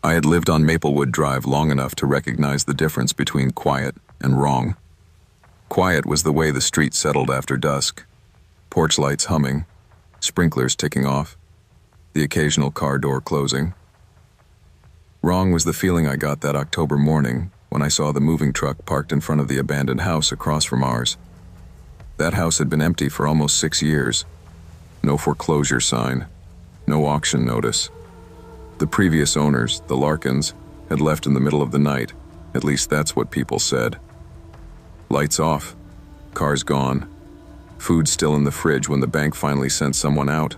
I had lived on Maplewood Drive long enough to recognize the difference between quiet and wrong. Quiet was the way the street settled after dusk. Porch lights humming, sprinklers ticking off, the occasional car door closing. Wrong was the feeling I got that October morning when I saw the moving truck parked in front of the abandoned house across from ours. That house had been empty for almost 6 years. No foreclosure sign, no auction notice. The previous owners, the Larkins, had left in the middle of the night. At least that's what people said. Lights off, cars gone, food still in the fridge when the bank finally sent someone out.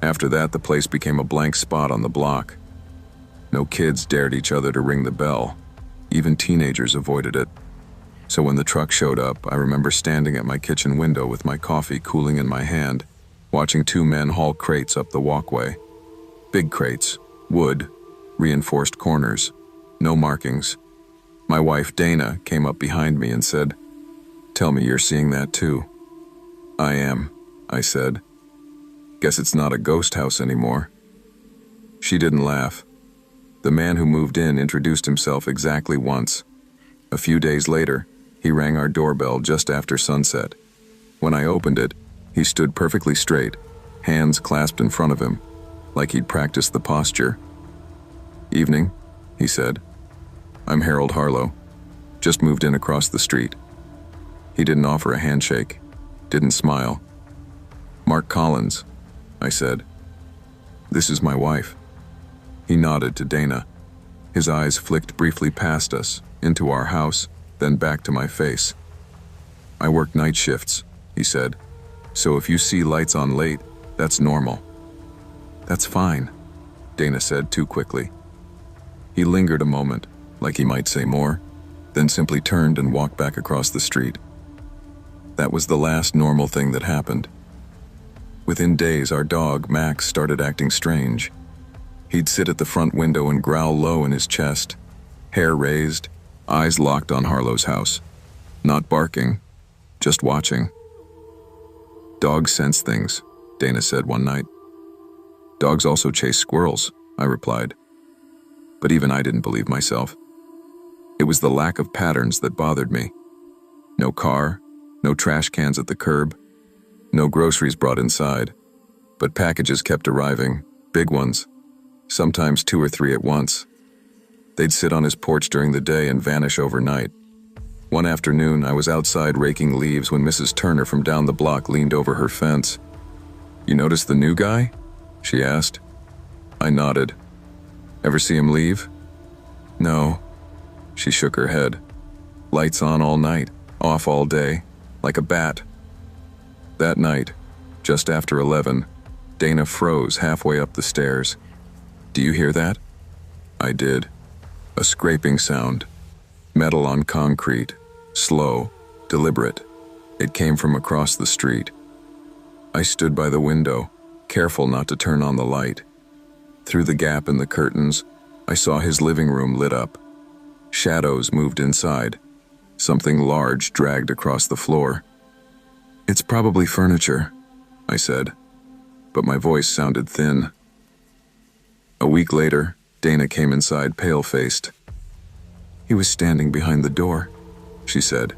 After that, the place became a blank spot on the block. No kids dared each other to ring the bell. Even teenagers avoided it. So when the truck showed up, I remember standing at my kitchen window with my coffee cooling in my hand, watching 2 men haul crates up the walkway. Big crates, wood, reinforced corners, no markings. My wife, Dana, came up behind me and said, "Tell me you're seeing that too." "I am," I said. "Guess it's not a ghost house anymore." She didn't laugh. The man who moved in introduced himself exactly once. A few days later, he rang our doorbell just after sunset. When I opened it, he stood perfectly straight, hands clasped in front of him, like he'd practiced the posture. "Evening," he said. "I'm Harold Harlow. Just moved in across the street." He didn't offer a handshake, didn't smile. "Mark Collins," I said. "This is my wife." He nodded to Dana. His eyes flicked briefly past us, into our house, then back to my face. "I work night shifts," he said. "So if you see lights on late, that's normal." "That's fine," Dana said too quickly. He lingered a moment, like he might say more, then simply turned and walked back across the street. That was the last normal thing that happened. Within days, our dog, Max, started acting strange. He'd sit at the front window and growl low in his chest, hair raised, eyes locked on Harlow's house. Not barking, just watching. "Dogs sense things," Dana said one night. "Dogs also chase squirrels," I replied. But even I didn't believe myself. It was the lack of patterns that bothered me. No car, no trash cans at the curb, no groceries brought inside, but packages kept arriving, big ones, sometimes 2 or 3 at once. They'd sit on his porch during the day and vanish overnight. One afternoon, I was outside raking leaves when Mrs. Turner from down the block leaned over her fence. "You notice the new guy?" she asked. I nodded. "Ever see him leave?" "No." She shook her head. "Lights on all night, off all day, like a bat." That night, just after 11, Dana froze halfway up the stairs. "Do you hear that?" I did. A scraping sound. Metal on concrete. Slow, deliberate. It came from across the street. I stood by the window, careful not to turn on the light. Through the gap in the curtains, I saw his living room lit up. Shadows moved inside. Something large dragged across the floor. "It's probably furniture," I said, but my voice sounded thin. A week later, Dana came inside pale-faced. "He was standing behind the door," she said.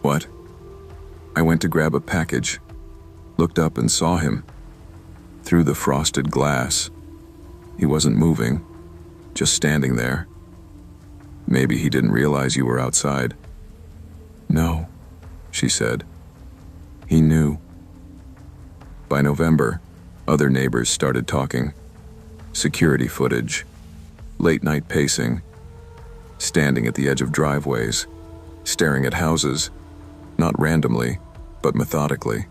"What?" I went to grab a package, looked up and saw him. Through the frosted glass. He wasn't moving, just standing there. "Maybe he didn't realize you were outside." "No," she said. "He knew." By November, other neighbors started talking. Security footage, late-night pacing, standing at the edge of driveways, staring at houses, not randomly, but methodically.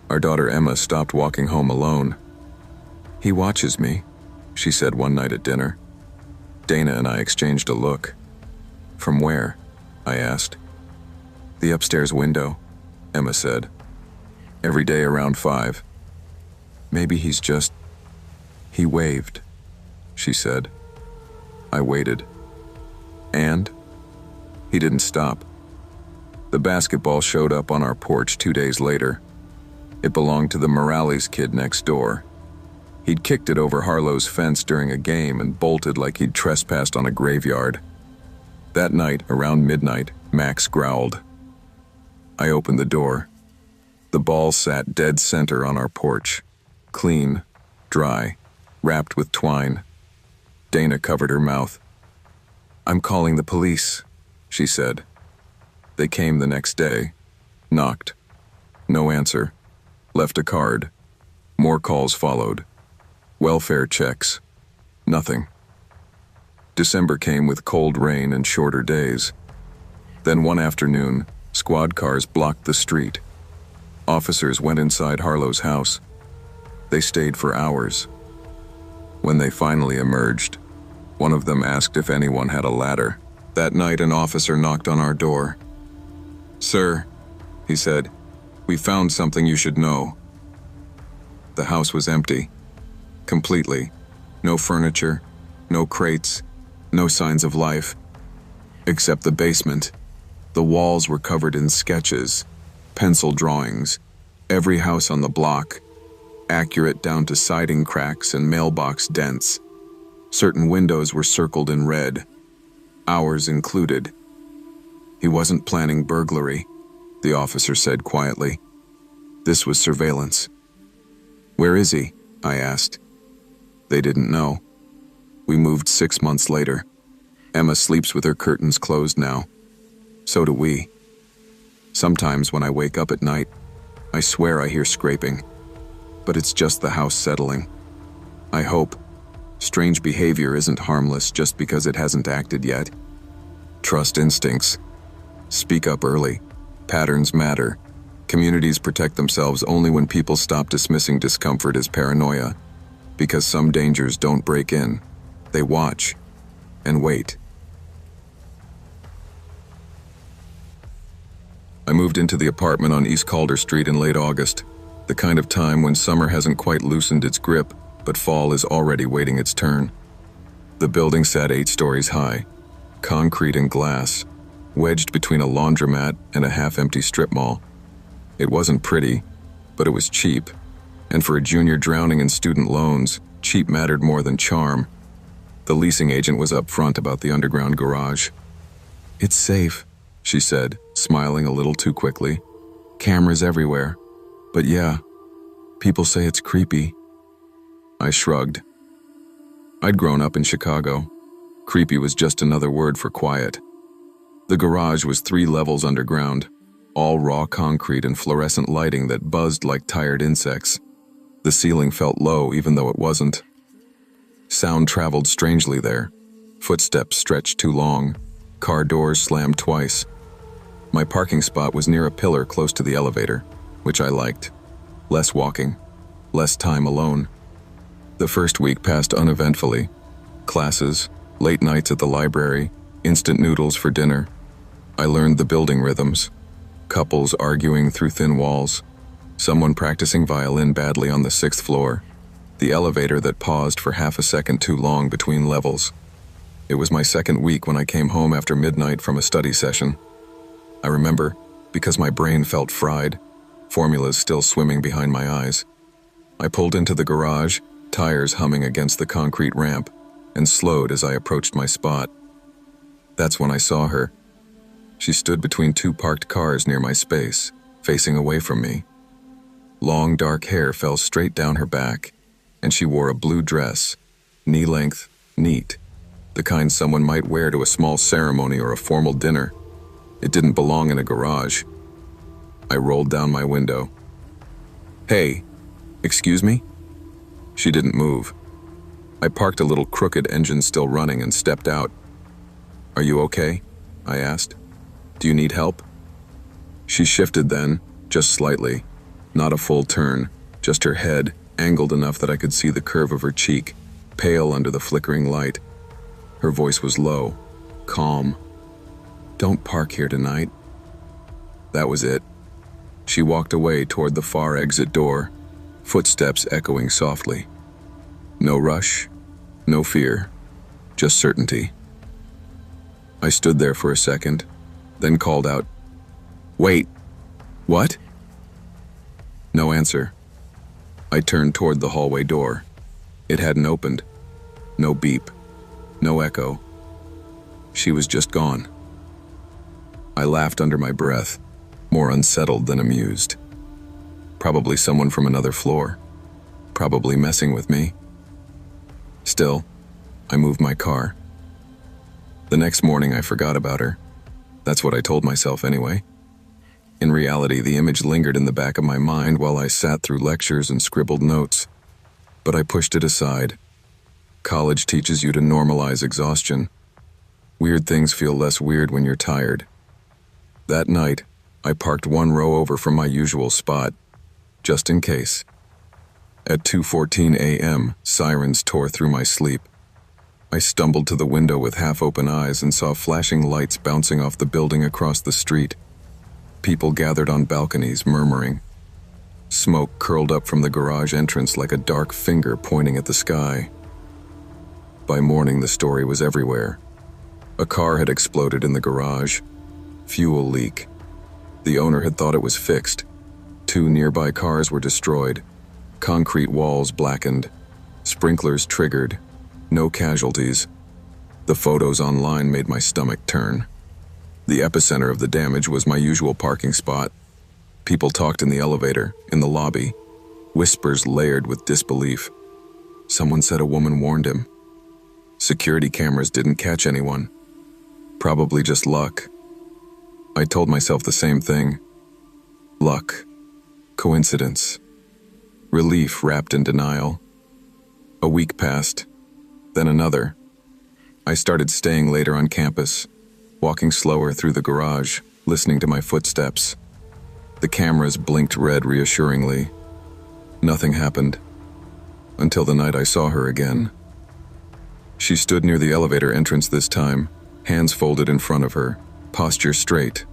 Our daughter Emma stopped walking home alone. "He watches me," she said one night at dinner. Dana and I exchanged a look. "From where?" I asked. "The upstairs window," Emma said. "Every day around 5. Maybe he's just..." "He waved," she said. I waited. "And?" He didn't stop. The basketball showed up on our porch 2 days later. It belonged to the Morales kid next door. He'd kicked it over Harlow's fence during a game and bolted like he'd trespassed on a graveyard. That night, around midnight, Max growled. I opened the door. The ball sat dead center on our porch. Clean, dry, wrapped with twine. Dana covered her mouth. I'm calling the police, she said. They came the next day. Knocked. No answer. Left a card. More calls followed. Welfare checks. Nothing. December came with cold rain and shorter days. Then one afternoon, squad cars blocked the street. Officers went inside Harlow's house. They stayed for hours. When they finally emerged, one of them asked if anyone had a ladder. That night, an officer knocked on our door. Sir, he said, we found something you should know. The house was empty. Completely. No furniture, no crates, no signs of life. Except the basement. The walls were covered in sketches, pencil drawings, every house on the block, accurate down to siding cracks and mailbox dents. Certain windows were circled in red, ours included. He wasn't planning burglary, the officer said quietly. This was surveillance. Where is he? I asked. They didn't know. We moved 6 months later. Emma sleeps with her curtains closed now. So do we. Sometimes when I wake up at night, I swear I hear scraping. But it's just the house settling. I hope. Strange behavior isn't harmless just because it hasn't acted yet. Trust instincts. Speak up early. Patterns matter. Communities protect themselves only when people stop dismissing discomfort as paranoia. Because some dangers don't break in. They watch and wait. I moved into the apartment on East Calder Street in late August, the kind of time when summer hasn't quite loosened its grip, but fall is already waiting its turn. The building sat 8 stories high, concrete and glass, wedged between a laundromat and a half-empty strip mall. It wasn't pretty, but it was cheap, and for a junior drowning in student loans, cheap mattered more than charm. The leasing agent was upfront about the underground garage. It's safe, she said, smiling a little too quickly. Cameras everywhere. But yeah, people say it's creepy. I shrugged. I'd grown up in Chicago. Creepy was just another word for quiet. The garage was 3 levels underground, all raw concrete and fluorescent lighting that buzzed like tired insects. The ceiling felt low even though it wasn't. Sound traveled strangely there. Footsteps stretched too long. Car doors slammed twice. My parking spot was near a pillar close to the elevator, which I liked. Less walking, less time alone. The first week passed uneventfully. Classes, late nights at the library, instant noodles for dinner. I learned the building rhythms. Couples arguing through thin walls. Someone practicing violin badly on the 6th floor. The elevator that paused for half a second too long between levels. It was my second week when I came home after midnight from a study session. I remember, because my brain felt fried, formulas still swimming behind my eyes. I pulled into the garage, tires humming against the concrete ramp, and slowed as I approached my spot. That's when I saw her. She stood between 2 parked cars near my space, facing away from me. Long dark hair fell straight down her back, and she wore a blue dress, knee-length, neat, the kind someone might wear to a small ceremony or a formal dinner. It didn't belong in a garage. I rolled down my window. Hey, excuse me? She didn't move. I parked a little crooked engine still running and stepped out. Are you okay? I asked. Do you need help? She shifted then, just slightly. Not a full turn, just her head, angled enough that I could see the curve of her cheek, pale under the flickering light. Her voice was low, calm. Don't park here tonight. That was it. She walked away toward the far exit door, footsteps echoing softly. No rush, no fear, just certainty. I stood there for a second, then called out, "Wait, what?" No answer. I turned toward the hallway door. It hadn't opened. No beep. No echo. She was just gone. I laughed under my breath, more unsettled than amused. Probably someone from another floor. Probably messing with me. Still, I moved my car. The next morning I forgot about her. That's what I told myself anyway. In reality, the image lingered in the back of my mind while I sat through lectures and scribbled notes. But I pushed it aside. College teaches you to normalize exhaustion. Weird things feel less weird when you're tired. That night, I parked one row over from my usual spot, just in case. At 2:14 a.m., sirens tore through my sleep. I stumbled to the window with half-open eyes and saw flashing lights bouncing off the building across the street. People gathered on balconies, murmuring. Smoke curled up from the garage entrance like a dark finger pointing at the sky. By morning, the story was everywhere. A car had exploded in the garage. Fuel leak. The owner had thought it was fixed. 2 nearby cars were destroyed. Concrete walls blackened. Sprinklers triggered. No casualties. The photos online made my stomach turn. The epicenter of the damage was my usual parking spot. People talked in the elevator, in the lobby. Whispers layered with disbelief. Someone said a woman warned him. Security cameras didn't catch anyone. Probably just luck. I told myself the same thing. Luck. Coincidence. Relief wrapped in denial. A week passed, then another. I started staying later on campus, walking slower through the garage, listening to my footsteps. The cameras blinked red reassuringly. Nothing happened. Until the night I saw her again. She stood near the elevator entrance this time, hands folded in front of her, posture straight.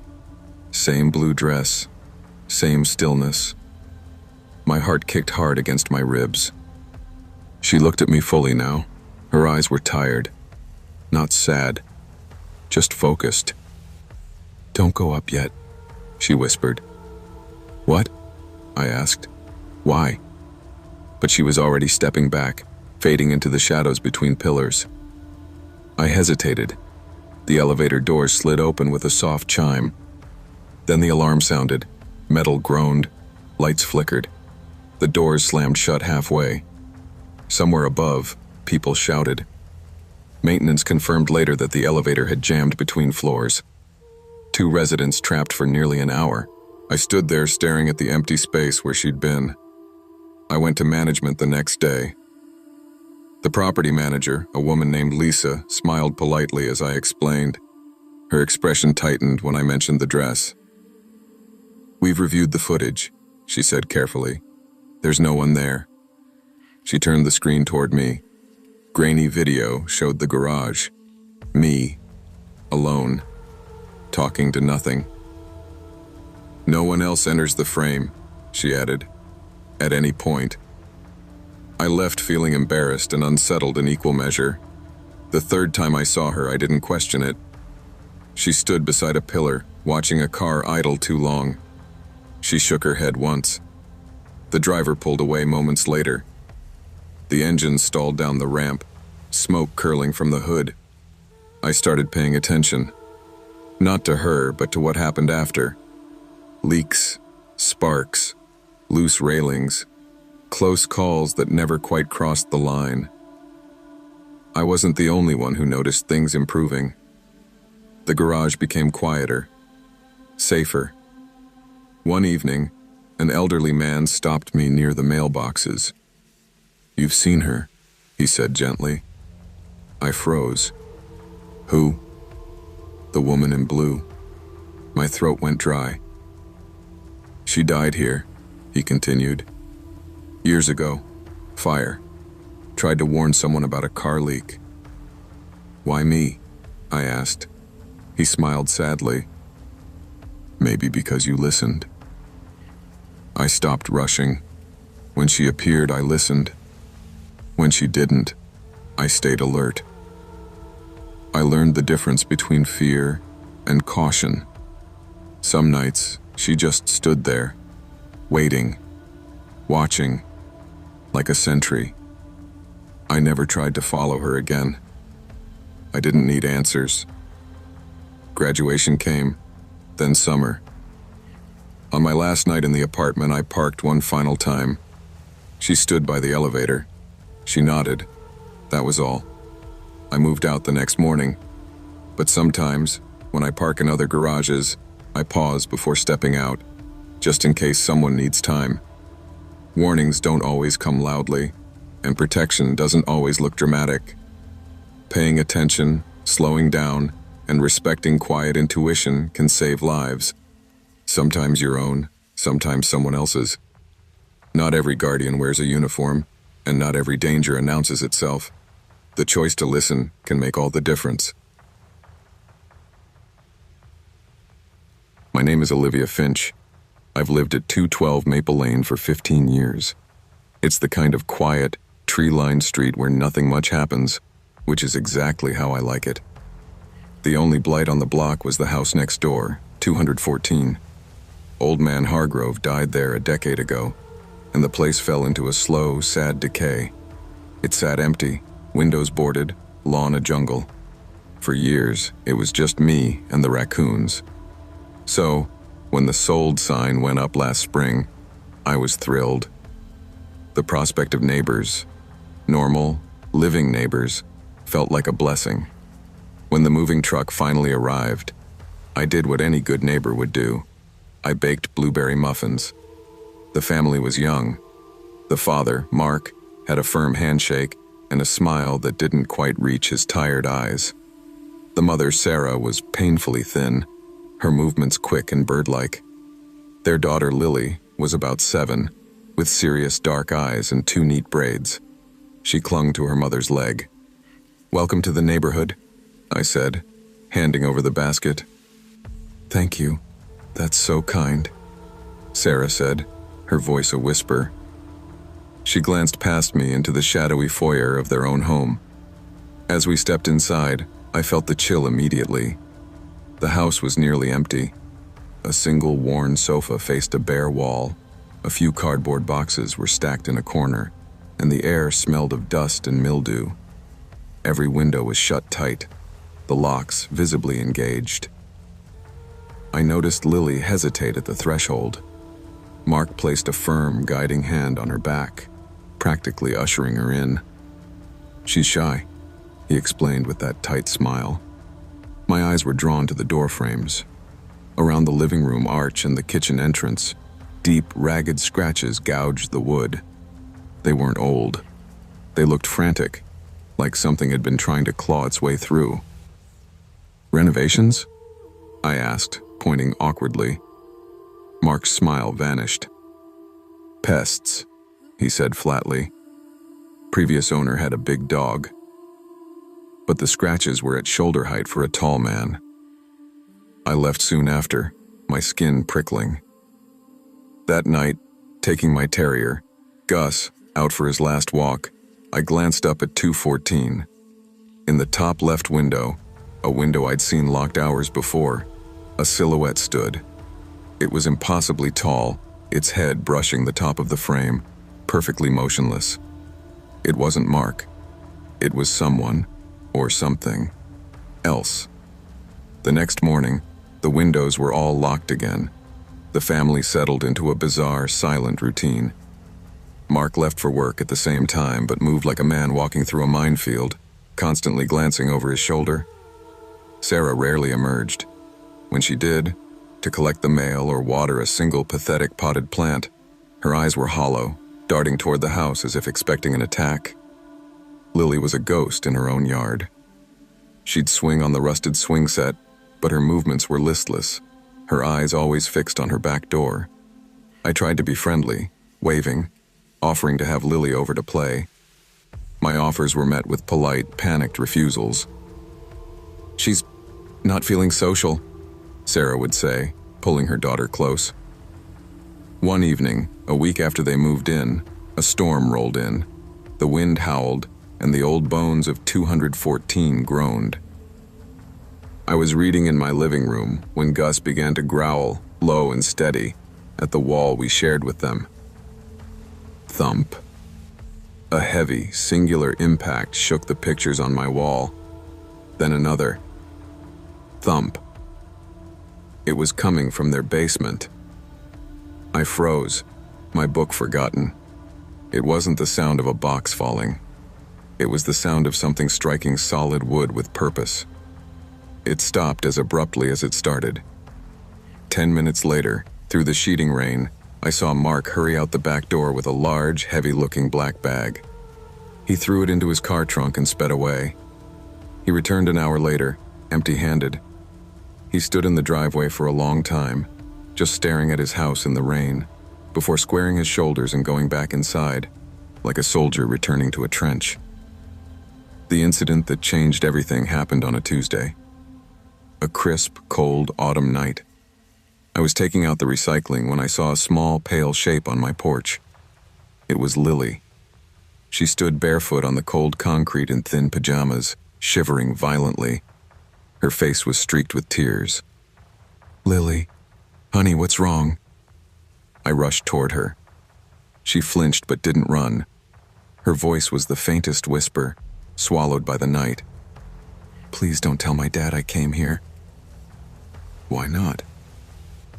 Same blue dress, same stillness. My heart kicked hard against my ribs. She looked at me fully now. Her eyes were tired. Not sad. Just focused. "Don't go up yet," she whispered. "What?" I asked. "Why?" But she was already stepping back, fading into the shadows between pillars. I hesitated. The elevator doors slid open with a soft chime. Then the alarm sounded. Metal groaned. Lights flickered. The doors slammed shut halfway. Somewhere above, people shouted. Maintenance confirmed later that the elevator had jammed between floors. 2 residents trapped for nearly an hour. I stood there staring at the empty space where she'd been. I went to management the next day. The property manager, a woman named Lisa, smiled politely as I explained. Her expression tightened when I mentioned the dress. "We've reviewed the footage," she said carefully. "There's no one there." She turned the screen toward me. Grainy video showed the garage. Me, alone, talking to nothing. "No one else enters the frame," she added, "at any point." I left feeling embarrassed and unsettled in equal measure. The third time I saw her, I didn't question it. She stood beside a pillar, watching a car idle too long. She shook her head once. The driver pulled away moments later. The engine stalled down the ramp, smoke curling from the hood. I started paying attention. Not to her, but to what happened after. Leaks, sparks, loose railings, close calls that never quite crossed the line. I wasn't the only one who noticed things improving. The garage became quieter, safer. One evening, an elderly man stopped me near the mailboxes. "You've seen her," he said gently. I froze. "Who?" "The woman in blue." My throat went dry. "She died here," he continued. "Years ago. Fire. Tried to warn someone about a car leak." "Why me?" I asked. He smiled sadly. "Maybe because you listened." I stopped rushing. When she appeared, I listened. When she didn't, I stayed alert. I learned the difference between fear and caution. Some nights, she just stood there, waiting, watching, like a sentry. I never tried to follow her again. I didn't need answers. Graduation came, then summer. On my last night in the apartment, I parked one final time. She stood by the elevator. She nodded. That was all. I moved out the next morning. But sometimes, when I park in other garages, I pause before stepping out, just in case someone needs time. Warnings don't always come loudly, and protection doesn't always look dramatic. Paying attention, slowing down, and respecting quiet intuition can save lives. Sometimes your own, sometimes someone else's. Not every guardian wears a uniform, and not every danger announces itself. The choice to listen can make all the difference. My name is Olivia Finch. I've lived at 212 Maple Lane for 15 years. It's the kind of quiet, tree-lined street where nothing much happens, which is exactly how I like it. The only blight on the block was the house next door, 214. Old man Hargrove died there a decade ago, and the place fell into a slow, sad decay. It sat empty, windows boarded, lawn a jungle. For years, it was just me and the raccoons. So, when the sold sign went up last spring, I was thrilled. The prospect of neighbors, normal, living neighbors, felt like a blessing. When the moving truck finally arrived, I did what any good neighbor would do. I baked blueberry muffins. The family was young. The father, Mark, had a firm handshake and a smile that didn't quite reach his tired eyes. The mother, Sarah, was painfully thin, her movements quick and bird-like. Their daughter, Lily, was about 7, with serious dark eyes and 2 neat braids. She clung to her mother's leg. "Welcome to the neighborhood," I said, handing over the basket. "Thank you. That's so kind," Sarah said, her voice a whisper. She glanced past me into the shadowy foyer of their own home. As we stepped inside, I felt the chill immediately. The house was nearly empty. A single worn sofa faced a bare wall. A few cardboard boxes were stacked in a corner, and the air smelled of dust and mildew. Every window was shut tight, the locks visibly engaged. I noticed Lily hesitate at the threshold. Mark placed a firm, guiding hand on her back, practically ushering her in. "She's shy," he explained with that tight smile. My eyes were drawn to the door frames. Around the living room arch and the kitchen entrance, deep, ragged scratches gouged the wood. They weren't old. They looked frantic, like something had been trying to claw its way through. "Renovations?" I asked, pointing awkwardly. Mark's smile vanished. "Pests," he said flatly. Previous owner had a big dog. But the scratches were at shoulder height for a tall man. I left soon after, my skin prickling. That night, taking my terrier, Gus, out for his last walk, I glanced up at 214. In the top left window, a window I'd seen locked hours before, a silhouette stood. It was impossibly tall, its head brushing the top of the frame, perfectly motionless. It wasn't Mark. It was someone, or something, else. The next morning, the windows were all locked again. The family settled into a bizarre, silent routine. Mark left for work at the same time, but moved like a man walking through a minefield, constantly glancing over his shoulder. Sarah rarely emerged. When she did, to collect the mail or water a single pathetic potted plant, her eyes were hollow, darting toward the house as if expecting an attack. Lily was a ghost in her own yard. She'd swing on the rusted swing set, but her movements were listless, her eyes always fixed on her back door. I tried to be friendly, waving, offering to have Lily over to play. My offers were met with polite, panicked refusals. "She's not feeling social," Sarah would say, pulling her daughter close. One evening, a week after they moved in, a storm rolled in. The wind howled, and the old bones of 214 groaned. I was reading in my living room when Gus began to growl, low and steady, at the wall we shared with them. Thump. A heavy, singular impact shook the pictures on my wall. Then another. Thump. It was coming from their basement. I froze, my book forgotten. It wasn't the sound of a box falling. It was the sound of something striking solid wood with purpose. It stopped as abruptly as it started. 10 minutes later, through the sheeting rain, I saw Mark hurry out the back door with a large, heavy-looking black bag. He threw it into his car trunk and sped away. He returned an hour later, empty-handed. He stood in the driveway for a long time, just staring at his house in the rain, before squaring his shoulders and going back inside, like a soldier returning to a trench. The incident that changed everything happened on a Tuesday. A crisp, cold autumn night. I was taking out the recycling when I saw a small, pale shape on my porch. It was Lily. She stood barefoot on the cold concrete in thin pajamas, shivering violently. Her face was streaked with tears. "Lily, honey, what's wrong?" I rushed toward her. She flinched but didn't run. Her voice was the faintest whisper, swallowed by the night. "Please don't tell my dad I came here." "Why not?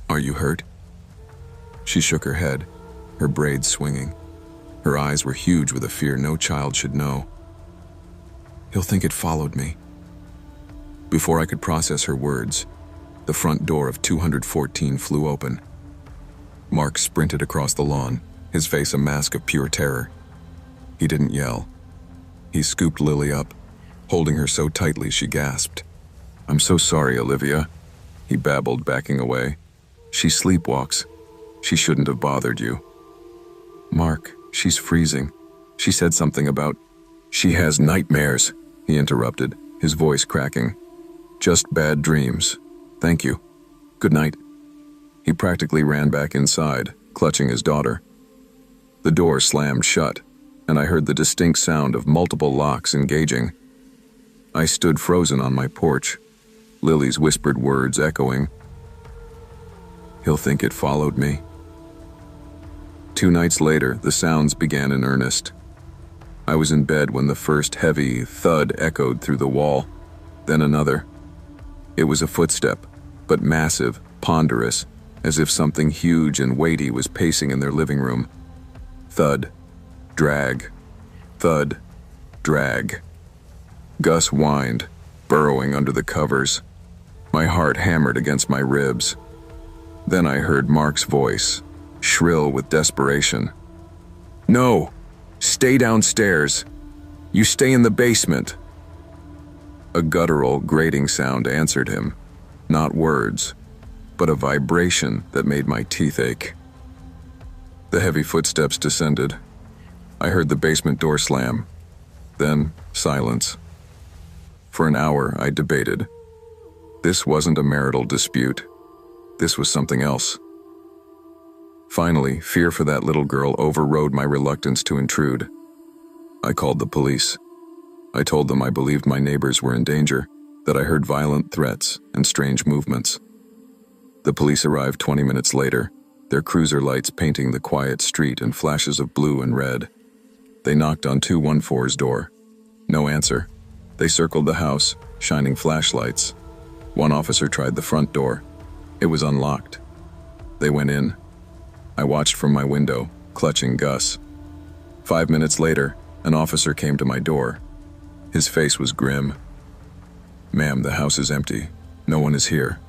Are you hurt?" She shook her head, her braids swinging. Her eyes were huge with a fear no child should know. "He'll think it followed me." Before I could process her words, the front door of 214 flew open. Mark sprinted across the lawn, his face a mask of pure terror. He didn't yell. He scooped Lily up, holding her so tightly she gasped. "I'm so sorry, Olivia," he babbled, backing away. "She sleepwalks. She shouldn't have bothered you." "Mark, she's freezing. She said something about—" "She has nightmares," he interrupted, his voice cracking. "Just bad dreams. Thank you. Good night." He practically ran back inside, clutching his daughter. The door slammed shut, and I heard the distinct sound of multiple locks engaging. I stood frozen on my porch, Lily's whispered words echoing. "He'll think it followed me." 2 nights later, the sounds began in earnest. I was in bed when the first heavy thud echoed through the wall, then another. It was a footstep, but massive, ponderous, as if something huge and weighty was pacing in their living room. Thud, drag, thud, drag. Gus whined, burrowing under the covers. My heart hammered against my ribs. Then I heard Mark's voice, shrill with desperation. "No! Stay downstairs! You stay in the basement!" A guttural, grating sound answered him. Not words, but a vibration that made my teeth ache. The heavy footsteps descended. I heard the basement door slam. Then silence. For an hour, I debated. This wasn't a marital dispute. This was something else. Finally, fear for that little girl overrode my reluctance to intrude. I called the police. I told them I believed my neighbors were in danger, that I heard violent threats and strange movements. The police arrived 20 minutes later, their cruiser lights painting the quiet street in flashes of blue and red. They knocked on 214's door. No answer. They circled the house, shining flashlights. One officer tried the front door. It was unlocked. They went in. I watched from my window, clutching Gus. 5 minutes later, an officer came to my door. His face was grim. "Ma'am, the house is empty. No one is here."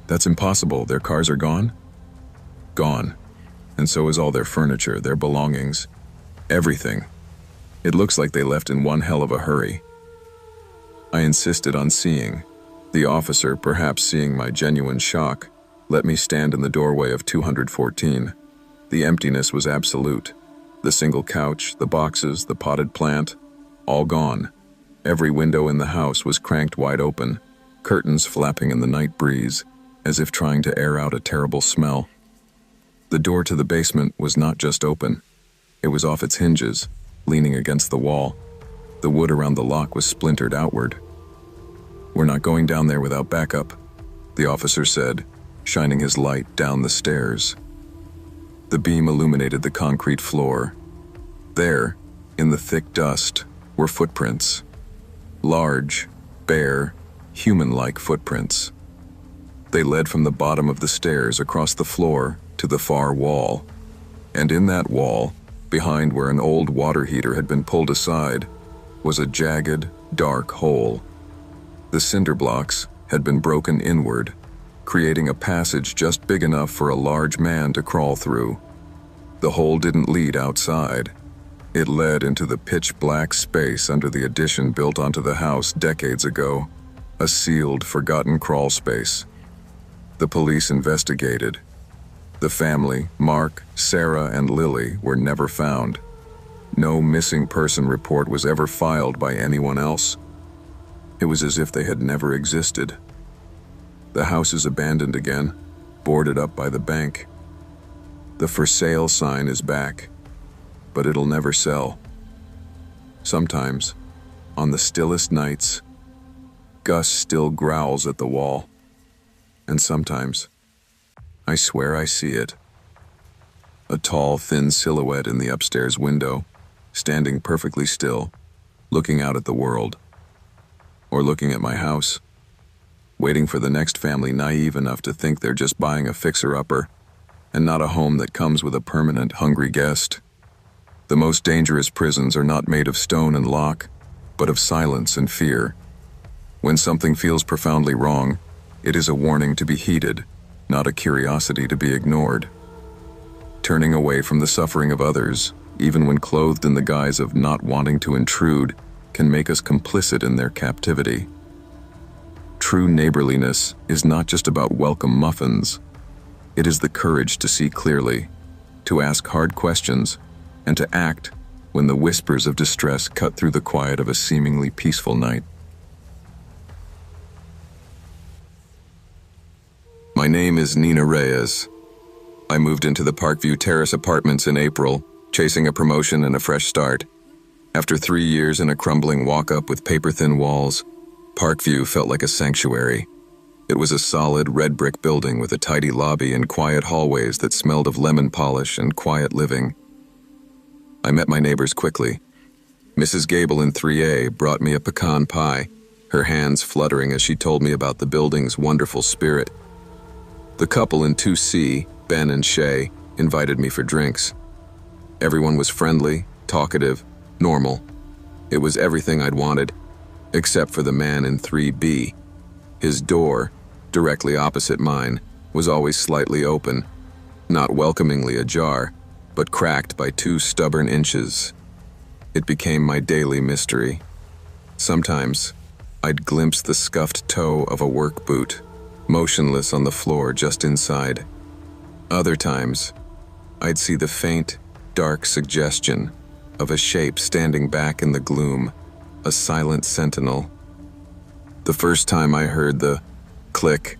"That's impossible. Their cars are gone?" "Gone. And so is all their furniture, their belongings. Everything. It looks like they left in one hell of a hurry." I insisted on seeing. The officer, perhaps seeing my genuine shock, let me stand in the doorway of 214. The emptiness was absolute. The single couch, the boxes, the potted plant, all gone. Every window in the house was cranked wide open, curtains flapping in the night breeze, as if trying to air out a terrible smell. The door to the basement was not just open. It was off its hinges, leaning against the wall. The wood around the lock was splintered outward. "We're not going down there without backup," the officer said, shining his light down the stairs. The beam illuminated the concrete floor. There, In the thick dust were footprints. Large, bare, human-like footprints. They led from the bottom of the stairs across the floor to the far wall. And in that wall, behind where an old water heater had been pulled aside, was a jagged, dark hole. The cinder blocks had been broken inward, creating a passage just big enough for a large man to crawl through. The hole didn't lead outside. It led into the pitch-black space under the addition built onto the house decades ago, a sealed, forgotten crawl space. The police investigated. The family, Mark, Sarah, and Lily, were never found. No missing person report was ever filed by anyone else. It was as if they had never existed. The house is abandoned again, boarded up by the bank. The for sale sign is back, but it'll never sell. Sometimes, on the stillest nights, Gus still growls at the wall. And sometimes, I swear I see it. A tall, thin silhouette in the upstairs window, standing perfectly still, looking out at the world. Or looking at my house, waiting for the next family naive enough to think they're just buying a fixer-upper, and not a home that comes with a permanent hungry guest. The most dangerous prisons are not made of stone and lock, but of silence and fear. When something feels profoundly wrong, it is a warning to be heeded, not a curiosity to be ignored. Turning away from the suffering of others, even when clothed in the guise of not wanting to intrude, can make us complicit in their captivity. True neighborliness is not just about welcome muffins. It is the courage to see clearly, to ask hard questions, and to act when the whispers of distress cut through the quiet of a seemingly peaceful night. My name is Nina Reyes. I moved into the Parkview Terrace apartments in April, chasing a promotion and a fresh start. After 3 years in a crumbling walk-up with paper-thin walls, Parkview felt like a sanctuary. It was a solid red brick building with a tidy lobby and quiet hallways that smelled of lemon polish and quiet living. I met my neighbors quickly. Mrs. Gable in 3A brought me a pecan pie, her hands fluttering as she told me about the building's wonderful spirit. The couple in 2C, Ben and Shay, invited me for drinks. Everyone was friendly, talkative, normal. It was everything I'd wanted, except for the man in 3B. His door, directly opposite mine, was always slightly open, not welcomingly ajar, but cracked by 2 stubborn inches. It became my daily mystery. Sometimes, I'd glimpse the scuffed toe of a work boot, motionless on the floor just inside. Other times, I'd see the faint, dark suggestion of a shape standing back in the gloom, a silent sentinel. The first time I heard the click,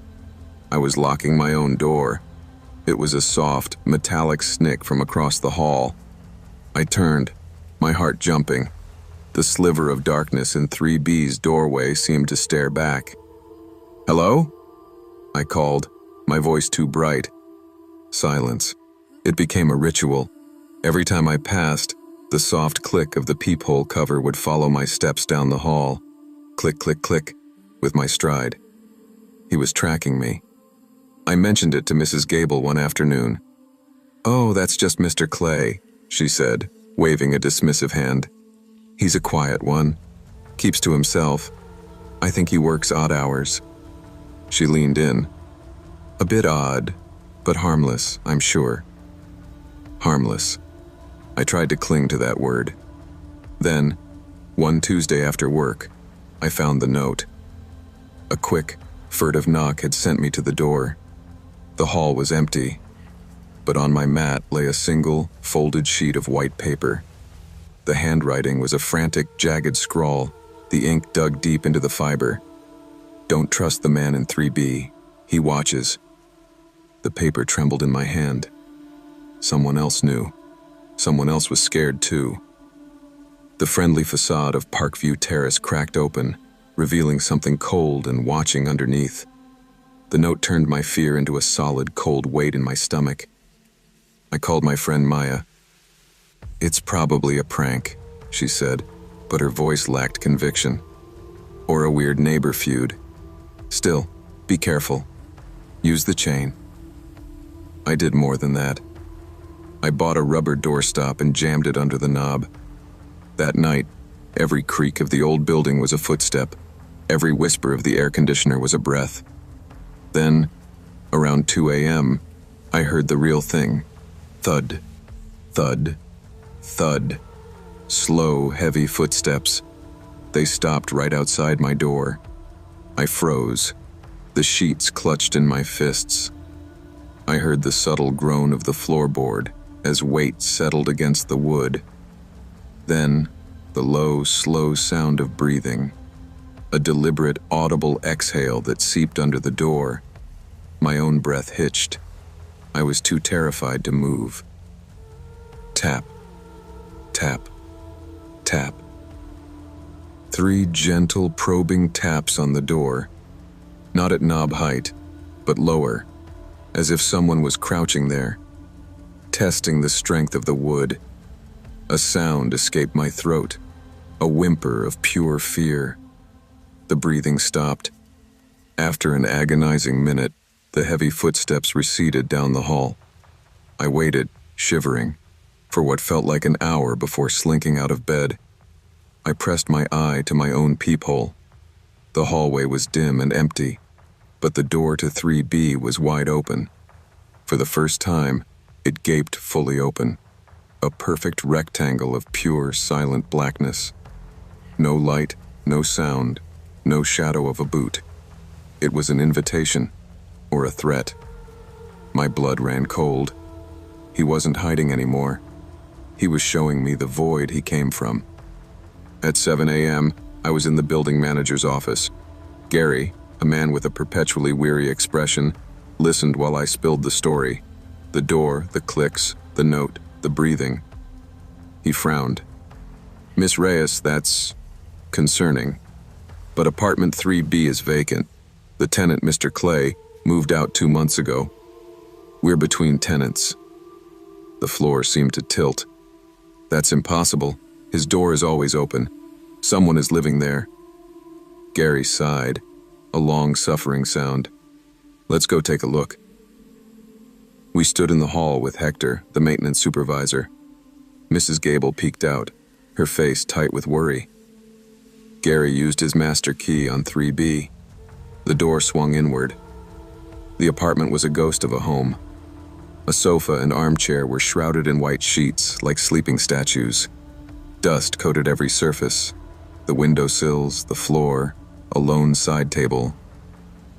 I was locking my own door. It was a soft, metallic snick from across the hall. I turned, my heart jumping. The sliver of darkness in 3B's doorway seemed to stare back. "Hello?" I called, my voice too bright. Silence. It became a ritual. Every time I passed, the soft click of the peephole cover would follow my steps down the hall. Click, click, click, with my stride. He was tracking me. I mentioned it to Mrs. Gable one afternoon. "Oh, that's just Mr. Clay," she said, waving a dismissive hand. "He's a quiet one. Keeps to himself. I think he works odd hours." She leaned in. "A bit odd, but harmless, I'm sure." Harmless. I tried to cling to that word. Then, one Tuesday after work, I found the note. A quick, furtive knock had sent me to the door. The hall was empty, but on my mat lay a single, folded sheet of white paper. The handwriting was a frantic, jagged scrawl, the ink dug deep into the fiber. "Don't trust the man in 3B. He watches." The paper trembled in my hand. Someone else knew. Someone else was scared too. The friendly facade of Parkview Terrace cracked open, revealing something cold and watching underneath. The note turned my fear into a solid, cold weight in my stomach. I called my friend Maya. "It's probably a prank," she said, but her voice lacked conviction. Or a weird neighbor feud. Still, be careful. Use the chain. I did more than that. I bought a rubber doorstop and jammed it under the knob. That night, every creak of the old building was a footstep. Every whisper of the air conditioner was a breath. Then, around 2 a.m., I heard the real thing. Thud, thud, thud. Slow, heavy footsteps. They stopped right outside my door. I froze. The sheets clutched in my fists. I heard the subtle groan of the floorboard as weight settled against the wood. Then, the low, slow sound of breathing. A deliberate, audible exhale that seeped under the door. My own breath hitched. I was too terrified to move. Tap, tap, tap. 3 gentle, probing taps on the door. Not at knob height, but lower, as if someone was crouching there, testing the strength of the wood. A sound escaped my throat, a whimper of pure fear. The breathing stopped. After an agonizing minute, the heavy footsteps receded down the hall. I waited, shivering, for what felt like an hour before slinking out of bed. I pressed my eye to my own peephole. The hallway was dim and empty, but the door to 3B was wide open. For the first time, it gaped fully open, a perfect rectangle of pure, silent blackness. No light, no sound, no shadow of a boot. It was an invitation, or a threat. My blood ran cold. He wasn't hiding anymore. He was showing me the void he came from. At 7 a.m., I was in the building manager's office. Gary, a man with a perpetually weary expression, listened while I spilled the story. The door, the clicks, the note, the breathing. He frowned. "Miss Reyes, that's concerning. But apartment 3B is vacant. The tenant, Mr. Clay, moved out 2 months ago. We're between tenants." The floor seemed to tilt. "That's impossible. His door is always open. Someone is living there." Gary sighed, a long, suffering sound. "Let's go take a look." We stood in the hall with Hector, the maintenance supervisor. Mrs. Gable peeked out, her face tight with worry. Gary used his master key on 3B. The door swung inward. The apartment was a ghost of a home. A sofa and armchair were shrouded in white sheets like sleeping statues. Dust coated every surface, the windowsills, the floor, a lone side table.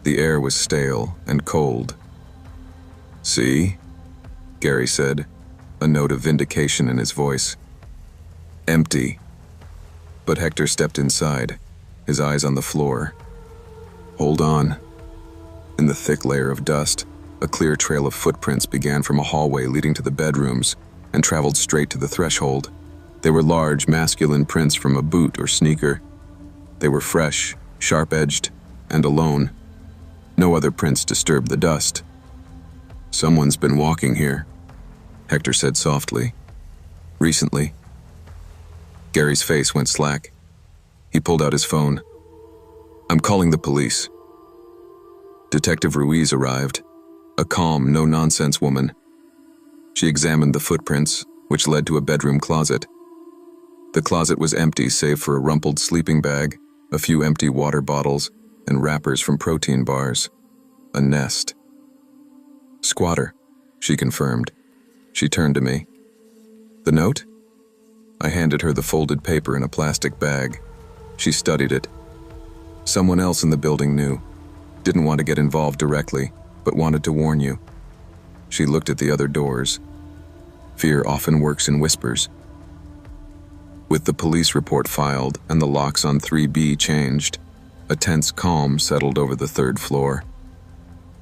The air was stale and cold. "See?" Gary said, a note of vindication in his voice. "Empty." But Hector stepped inside, his eyes on the floor. "Hold on." In the thick layer of dust, a clear trail of footprints began from a hallway leading to the bedrooms and traveled straight to the threshold. They were large, masculine prints from a boot or sneaker. They were fresh, sharp-edged, and alone. No other prints disturbed the dust. "Someone's been walking here," Hector said softly. "Recently." Gary's face went slack. He pulled out his phone. "I'm calling the police." Detective Ruiz arrived, a calm, no-nonsense woman. She examined the footprints, which led to a bedroom closet. The closet was empty save for a rumpled sleeping bag, a few empty water bottles, and wrappers from protein bars. A nest. "Squatter," she confirmed. She turned to me. "The note?" I handed her the folded paper in a plastic bag. She studied it. "Someone else in the building knew. Didn't want to get involved directly, but wanted to warn you." She looked at the other doors. Fear often works in whispers. With the police report filed and the locks on 3B changed, a tense calm settled over the 3rd floor.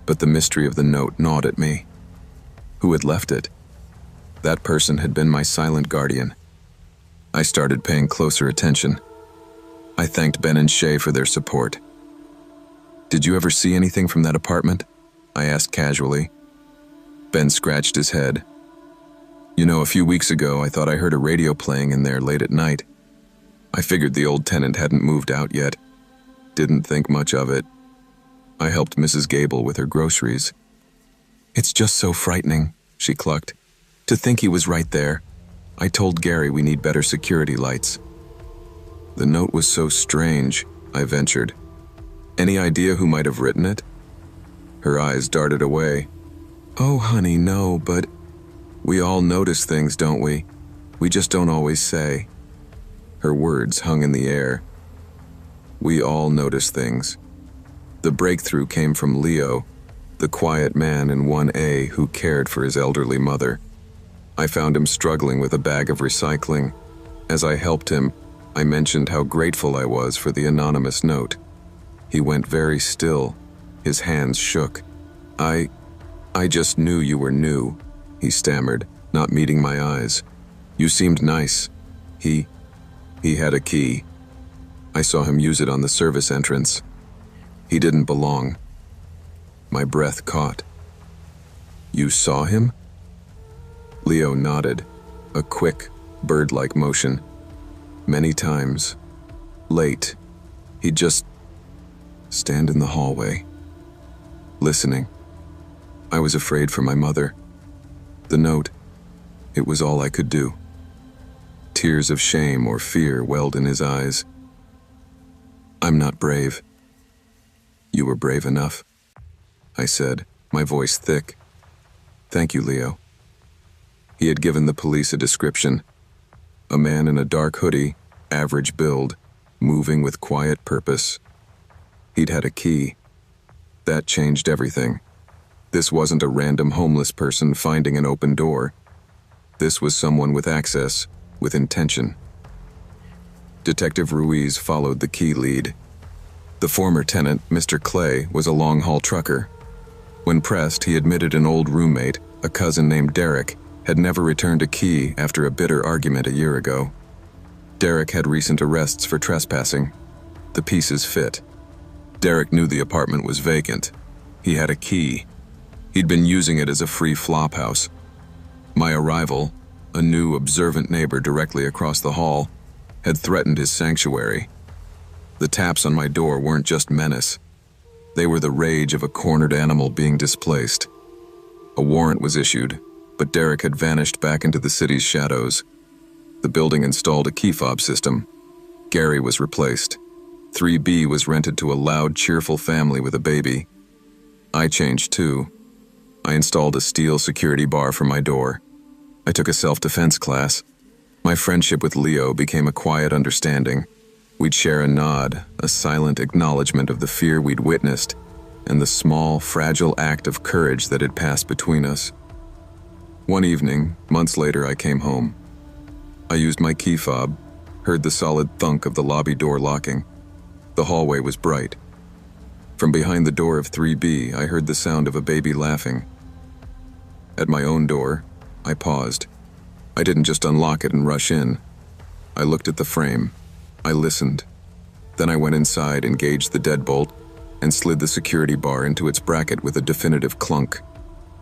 But the mystery of the note gnawed at me. Who had left it? That person had been my silent guardian. I started paying closer attention. I thanked Ben and Shay for their support. "Did you ever see anything from that apartment?" I asked casually. Ben scratched his head. "You know, a few weeks ago I thought I heard a radio playing in there late at night. I figured the old tenant hadn't moved out yet. Didn't think much of it. I helped Mrs. Gable with her groceries. "It's just so frightening," she clucked. "To think he was right there. I told Gary we need better security lights." The note was so strange, I ventured. "Any idea who might have written it?" Her eyes darted away. "Oh, honey, no, but we all notice things, don't we? We just don't always say." Her words hung in the air. We all notice things. The breakthrough came from Leo, the quiet man in 1A who cared for his elderly mother. I found him struggling with a bag of recycling. As I helped him, I mentioned how grateful I was for the anonymous note. He went very still. His hands shook. I just knew you were new," he stammered, not meeting my eyes. "You seemed nice. He had a key. I saw him use it on the service entrance. He didn't belong." My breath caught. "You saw him?" Leo nodded, a quick, bird-like motion. "Many times. Late. He'd just stand in the hallway, listening. I was afraid for my mother. The note, it was all I could do." Tears of shame or fear welled in his eyes. "I'm not brave." "You were brave enough," I said, my voice thick. "Thank you, Leo." He had given the police a description. A man in a dark hoodie, average build, moving with quiet purpose. He'd had a key. That changed everything. This wasn't a random homeless person finding an open door. This was someone with access, with intention. Detective Ruiz followed the key lead. The former tenant, Mr. Clay, was a long-haul trucker. When pressed, he admitted an old roommate, a cousin named Derek, had never returned a key after a bitter argument a year ago. Derek had recent arrests for trespassing. The pieces fit. Derek knew the apartment was vacant. He had a key. He'd been using it as a free flophouse. My arrival, a new observant neighbor directly across the hall, had threatened his sanctuary. The taps on my door weren't just menace. They were the rage of a cornered animal being displaced. A warrant was issued, but Derek had vanished back into the city's shadows. The building installed a key fob system. Gary was replaced. 3B was rented to a loud, cheerful family with a baby. I changed too. I installed a steel security bar for my door. I took a self-defense class. My friendship with Leo became a quiet understanding. We'd share a nod, a silent acknowledgement of the fear we'd witnessed, and the small, fragile act of courage that had passed between us. One evening, months later, I came home. I used my key fob, heard the solid thunk of the lobby door locking. The hallway was bright. From behind the door of 3B, I heard the sound of a baby laughing. At my own door, I paused. I didn't just unlock it and rush in. I looked at the frame. I listened. Then I went inside, engaged the deadbolt, and slid the security bar into its bracket with a definitive clunk.